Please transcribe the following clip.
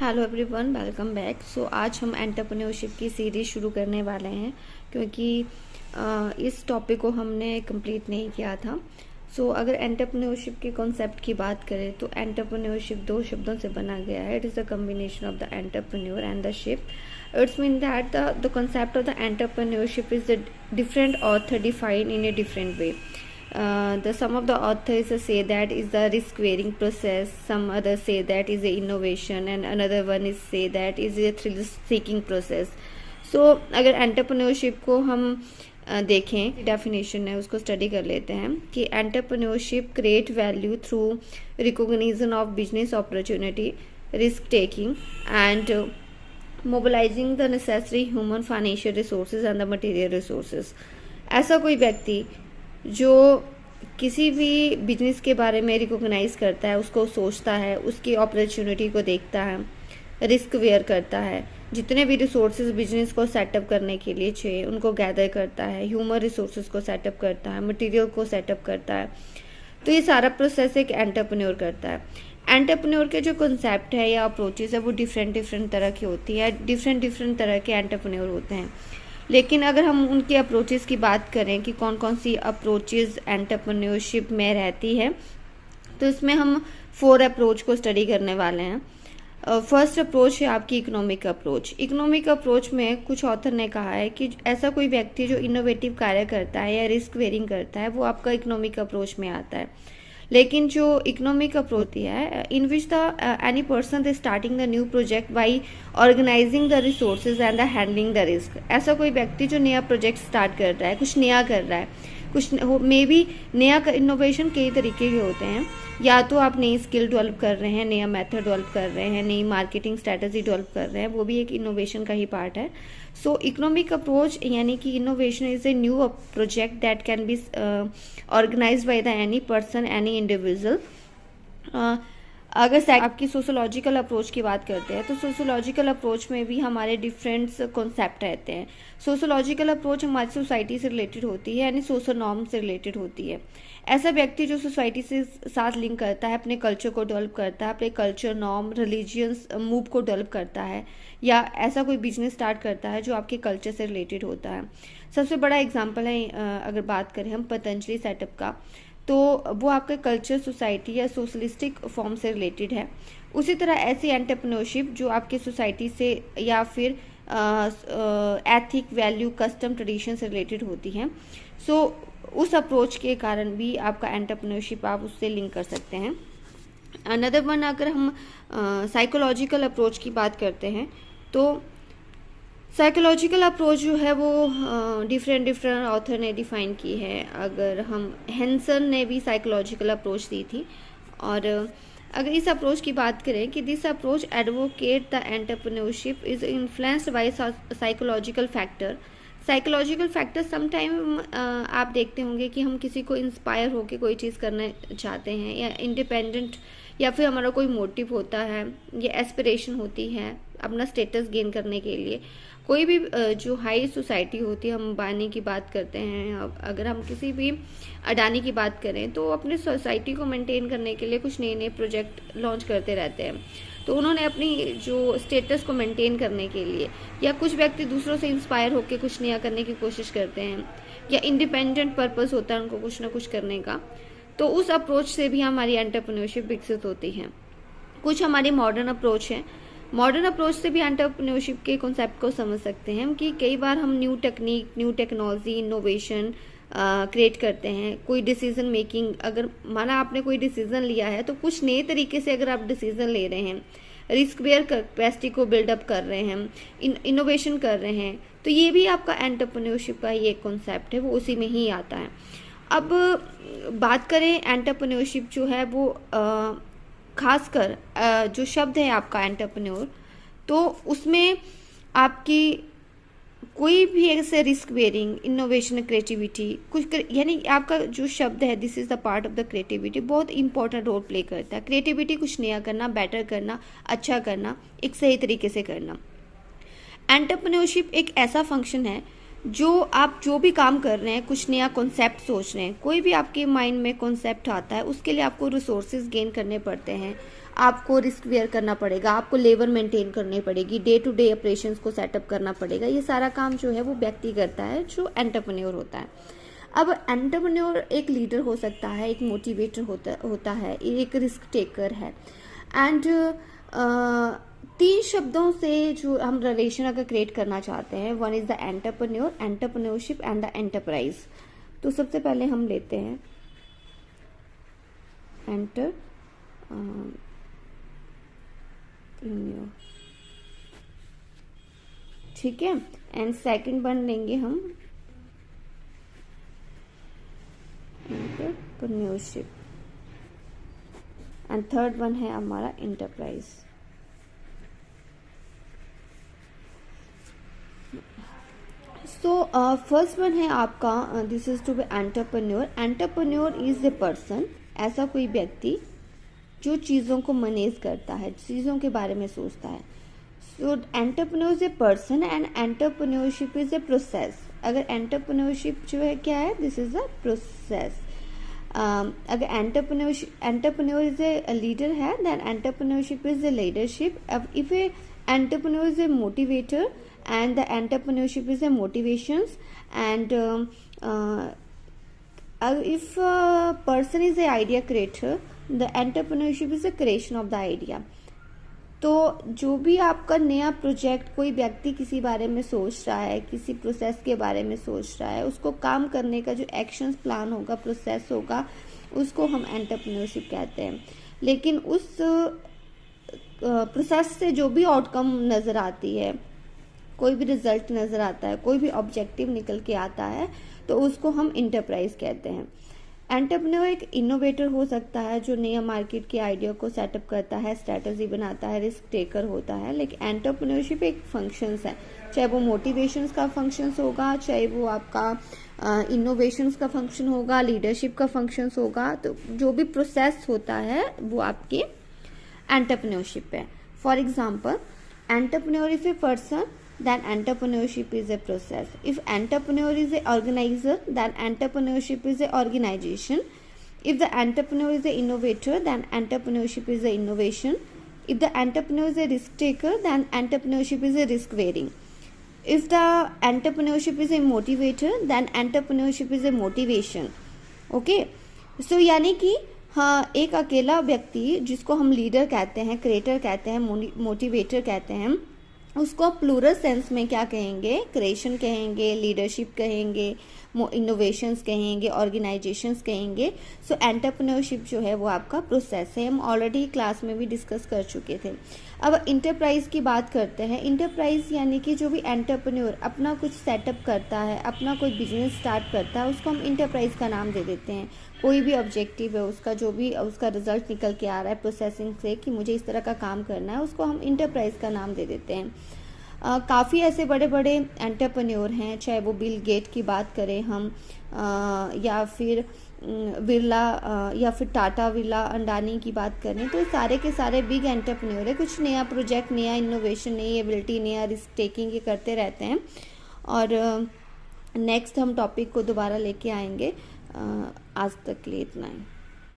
Hello everyone, welcome back. So आज हम entrepreneurship की सीरीज शुरू करने वाले हैं क्योंकि इस टॉपिक को हमने कंप्लीट नहीं किया था। अगर एंटरप्रेन्योरशिप के कॉन्सेप्ट की बात करें तो एंटरप्रेन्योरशिप दो शब्दों से बना गया है। It is the combination of the entrepreneur and the ship. It's mean that the concept of the entrepreneurship is the different author define in a different way. Some of the authors say that is the risk bearing process, some others say that is a innovation, and another one is say that is a thrill seeking process. अगर entrepreneurship को हम देखें, definition है उसको study कर लेते हैं कि entrepreneurship create value through recognition of business opportunity, risk taking and mobilising the necessary human financial resources and the material resources. ऐसा कोई व्यक्ति जो किसी भी बिजनेस के बारे में रिकॉग्नाइज करता है, उसको सोचता है, उसकी अपॉर्चुनिटी को देखता है, रिस्क वेयर करता है, जितने भी रिसोर्सेज बिजनेस को सेटअप करने के लिए चाहिए उनको गैदर करता है, ह्यूमन रिसोर्सेज को सेटअप करता है, मटेरियल को सेटअप करता है। तो ये सारा प्रोसेस एक एंटरप्रेन्योर करता है। एंटरप्रेन्योर के जो कॉन्सेप्ट है या अप्रोचेस है वो डिफरेंट तरह की होती है। डिफरेंट तरह के एंटरप्रेन्योर होते हैं। लेकिन अगर हम उनके अप्रोचेस की बात करें कि कौन कौन सी अप्रोचेस एंटरप्रेन्योरशिप में रहती है, तो इसमें हम 4 अप्रोच को स्टडी करने वाले हैं। फर्स्ट अप्रोच है आपकी इकोनॉमिक अप्रोच। इकोनॉमिक अप्रोच में कुछ ऑथर ने कहा है कि ऐसा कोई व्यक्ति जो इनोवेटिव कार्य करता है या रिस्क वेयरिंग करता है वो आपका इकोनॉमिक अप्रोच में आता है। लेकिन जो इकोनॉमिक अप्रोच है in which the any person is starting the new project by organising the resources and the handling the risk. ऐसा कोई व्यक्ति जो नया प्रोजेक्ट स्टार्ट कर रहा है, कुछ नया कर रहा है, कुछ मे बी नया इनोवेशन कई तरीके के होते हैं। या तो आप नई स्किल डेवलप कर रहे हैं, नया मेथड डेवलप कर रहे हैं, नई मार्केटिंग स्ट्रेटजी डेवलप कर रहे हैं, वो भी एक इनोवेशन का ही पार्ट है। इकोनॉमिक अप्रोच यानी कि innovation is a new project that can be organized by the any person, any individual. अगर आपकी सोशोलॉजिकल अप्रोच की बात करते हैं तो सोशोलॉजिकल अप्रोच में भी हमारे डिफरेंट कॉन्सेप्ट रहते हैं। सोशोलॉजिकल अप्रोच हमारी सोसाइटी से रिलेटेड होती है, यानी सोशल नॉर्म से रिलेटेड होती है। ऐसा व्यक्ति जो सोसाइटी से साथ लिंक करता है, अपने कल्चर को डेवलप करता है, अपने कल्चर, नॉर्म, रिलीजियस मूव को डेवलप करता है, या ऐसा कोई बिजनेस स्टार्ट करता है जो आपके कल्चर से रिलेटेड होता है। सबसे बड़ा एग्जाम्पल है अगर बात करें हम पतंजलि सेटअप का, तो वो आपके कल्चर, सोसाइटी या सोशलिस्टिक फॉर्म से रिलेटेड है। उसी तरह ऐसी एंटरप्रेन्योरशिप जो आपकी सोसाइटी से या फिर एथिक, वैल्यू, कस्टम, ट्रेडिशन से रिलेटेड होती हैं। उस अप्रोच के कारण भी आपका एंटरप्रेन्योरशिप आप उससे लिंक कर सकते हैं। अनदर वन, अगर हम साइकोलॉजिकल अप्रोच की बात करते हैं तो साइकोलॉजिकल अप्रोच जो है वो डिफरेंट ऑथर ने डिफाइन की है। अगर हम हेंसन ने भी साइकोलॉजिकल अप्रोच दी थी। और अगर इस अप्रोच की बात करें कि this approach advocate the entrepreneurship is influenced by psychological factor. Psychological factor sometime आप देखते होंगे कि हम किसी को इंस्पायर होकर कोई चीज़ करना चाहते हैं, या इंडिपेंडेंट, या फिर हमारा कोई मोटिव होता है, या एस्पिरेशन होती है अपना स्टेटस गेन करने के लिए। कोई भी जो हाई सोसाइटी होती है, हम अंबानी की बात करते हैं, अगर हम किसी भी अडानी की बात करें, तो अपने सोसाइटी को मेंटेन करने के लिए कुछ नए प्रोजेक्ट लॉन्च करते रहते हैं। तो उन्होंने अपनी जो स्टेटस को मेंटेन करने के लिए, या कुछ व्यक्ति दूसरों से इंस्पायर होकर कुछ नया करने की कोशिश करते हैं, या इंडिपेंडेंट पर्पस होता है उनको कुछ ना कुछ करने का, तो उस अप्रोच से भी हमारी एंटरप्रेन्योरशिप विकसित होती है। कुछ हमारी मॉडर्न अप्रोच है। मॉडर्न अप्रोच से भी एंटरप्रेन्योरशिप के कॉन्सेप्ट को समझ सकते हैं कि कई बार हम new technique, new technology, innovation create करते हैं। कोई डिसीजन मेकिंग, अगर माना आपने कोई डिसीजन लिया है तो कुछ नए तरीके से अगर आप डिसीजन ले रहे हैं, रिस्क बेयर कैपेसिटी को बिल्डअप कर रहे हैं, इनोवेशन कर रहे हैं, तो ये भी आपका एंटरप्रेन्योरशिप का ही एक कॉन्सेप्ट है, वो उसी में ही आता है। अब बात करें एंटरप्रेन्योरशिप जो है वो खासकर जो शब्द है आपका एंटरप्रेन्योर, तो उसमें आपकी कोई भी ऐसे रिस्क बेयरिंग, इनोवेशन, क्रिएटिविटी कुछ यानी आपका जो शब्द है this is the part of the creativity, बहुत इंपॉर्टेंट रोल प्ले करता है। क्रिएटिविटी कुछ नया करना, बेटर करना, अच्छा करना, एक सही तरीके से करना। एंटरप्रेन्योरशिप एक ऐसा फंक्शन है जो आप जो भी काम कर रहे हैं, कुछ नया कॉन्सेप्ट सोच रहे हैं, कोई भी आपके माइंड में कॉन्सेप्ट आता है, उसके लिए आपको रिसोर्सेज गेन करने पड़ते हैं, आपको रिस्क वेयर करना पड़ेगा, आपको लेबर मेंटेन करनी पड़ेगी, डे टू डे ऑपरेशंस को सेटअप करना पड़ेगा। ये सारा काम जो है वो व्यक्ति करता है जो एंटरप्रेन्योर होता है। अब एंटरप्रेन्योर एक लीडर हो सकता है, एक मोटिवेटर होता है, एक रिस्क टेकर है। एंड 3 शब्दों से जो हम रिलेशन अगर क्रिएट करना चाहते हैं, one is the entrepreneur, entrepreneurship and the enterprise. तो सबसे पहले हम लेते हैं एंटरप्रेन्योर, ठीक है। एंड सेकंड वन लेंगे हम एंटरप्रेन्योरशिप, एंड थर्ड वन है हमारा एंटरप्राइज। सो फर्स्ट वन है आपका, this is to be entrepreneur. Entrepreneur is a person, ऐसा कोई व्यक्ति जो चीज़ों को मैनेज करता है, चीज़ों के बारे में सोचता है। So entrepreneur is a person and entrepreneurship is a process. अगर एंटरप्रेन्योरशिप जो है क्या है, दिस इज अ प्रोसेस। अगर एंटरप्रेन्योर इज ए लीडर है, then entrepreneurship is a leadership. अब if a entrepreneur is a motivator and the entrepreneurship is a motivations, and if a person is a idea creator, the entrepreneurship is a creation of the idea। तो जो भी आपका नया project, कोई व्यक्ति किसी बारे में सोच रहा है, किसी प्रोसेस के बारे में सोच रहा है, उसको काम करने का जो एक्शंस प्लान होगा, प्रोसेस होगा, उसको हम एंटरप्रेन्योरशिप कहते हैं। लेकिन उस प्रोसेस से जो भी आउटकम नज़र आती है, कोई भी रिजल्ट नज़र आता है, कोई भी ऑब्जेक्टिव निकल के आता है, तो उसको हम इंटरप्राइज कहते हैं। एंटरप्रेन्योर एक इनोवेटर हो सकता है जो नया मार्केट के आइडिया को सेटअप करता है, स्ट्रेटजी बनाता है, रिस्क टेकर होता है। लेकिन एंटरप्रेन्योरशिप एक फंक्शंस है, चाहे वो मोटिवेशंस का फंक्शंस होगा, चाहे वो आपका इनोवेशंस का फंक्शन होगा, लीडरशिप का फंक्शंस होगा। तो जो भी प्रोसेस होता है वो आपके एंटरप्रेन्योरशिप है। For example, entrepreneur is a person, then entrepreneurship is a process. If entrepreneur is a organizer, then entrepreneurship is a organization. If the entrepreneur is a innovator, then entrepreneurship is a innovation. If the entrepreneur is a risk taker, then entrepreneurship is a risk bearing. If the entrepreneurship is a motivator, then entrepreneurship is a motivation. Okay, so यानी कि हाँ, एक अकेला व्यक्ति जिसको हम leader कहते हैं, क्रिएटर कहते हैं, मोटिवेटर कहते हैं, उसको प्लूरल सेंस में क्या कहेंगे, क्रिएशन कहेंगे, लीडरशिप कहेंगे, इनोवेशंस कहेंगे, ऑर्गेनाइजेशंस कहेंगे। सो एंटरप्रेन्योरशिप जो है वो आपका प्रोसेस है, हम ऑलरेडी क्लास में भी डिस्कस कर चुके थे। अब इंटरप्राइज की बात करते हैं। इंटरप्राइज यानी कि जो भी एंटरप्रेन्योर अपना कुछ सेटअप करता है, अपना कोई बिजनेस स्टार्ट करता है, उसको हम इंटरप्राइज का नाम दे देते हैं। कोई भी ऑब्जेक्टिव है उसका, जो भी उसका रिजल्ट निकल के आ रहा है प्रोसेसिंग से कि मुझे इस तरह का काम करना है, उसको हम इंटरप्राइज का नाम दे देते हैं। काफ़ी ऐसे बड़े बड़े एंटरप्रेन्योर हैं, चाहे वो बिल गेट की बात करें हम, या फिर बिरला, या फिर टाटा, बिरला, अंडानी की बात करें, तो सारे के सारे बिग एंटरप्रेन्योर है। कुछ नया प्रोजेक्ट, नया इनोवेशन, नई एबिलिटी, नया रिस्क टेकिंग ये करते रहते हैं। और नेक्स्ट हम टॉपिक को दोबारा लेके आएंगे। आज तक के लिए इतना ही।